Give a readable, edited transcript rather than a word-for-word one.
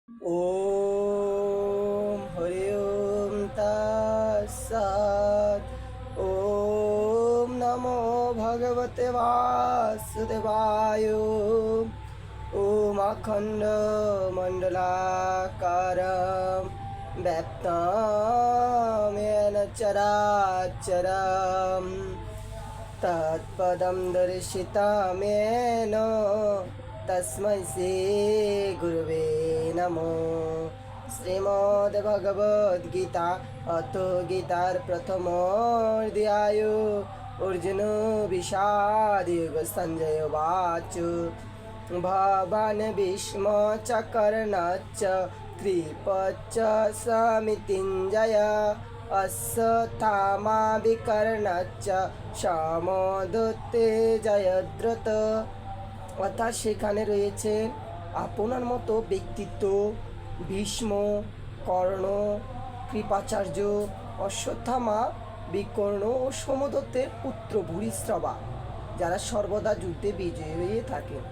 ওম হরি ওম তৎসৎ। ওম নমো ভগবতে বাসুদেবায়। ওম অখণ্ড মণ্ডলাকারম ব্যাপ্তম येन চরাচরম তৎপদম দর্শিতমেন তস্मै শ্রী গুরুবে নমো। শ্রীমদ্ ভগবদ গীতা অথ গীতার প্রথম অধ্যায়। অর্জুন বিষাদ সঞ্জয় বাচ ভবান ভীষ্ম চ কর্ণশ্চ কৃপশ্চ সমিতিঞ্জয় অশ্বত্থামা বিকর্ণশ্চ সমদত্তে জয়দ্রথ। অর্থাৎ সেখানে রয়েছে আপনার মতো ব্যক্তিত্ব ভীষ্ম, কর্ণ, কৃপাচার্য, অশ্বত্থামা, বিকর্ণ ও সমদত্তের পুত্র ভূরিশ্রবা, যারা সর্বদা যুদ্ধে বিজয়ী হয়ে থাকেন।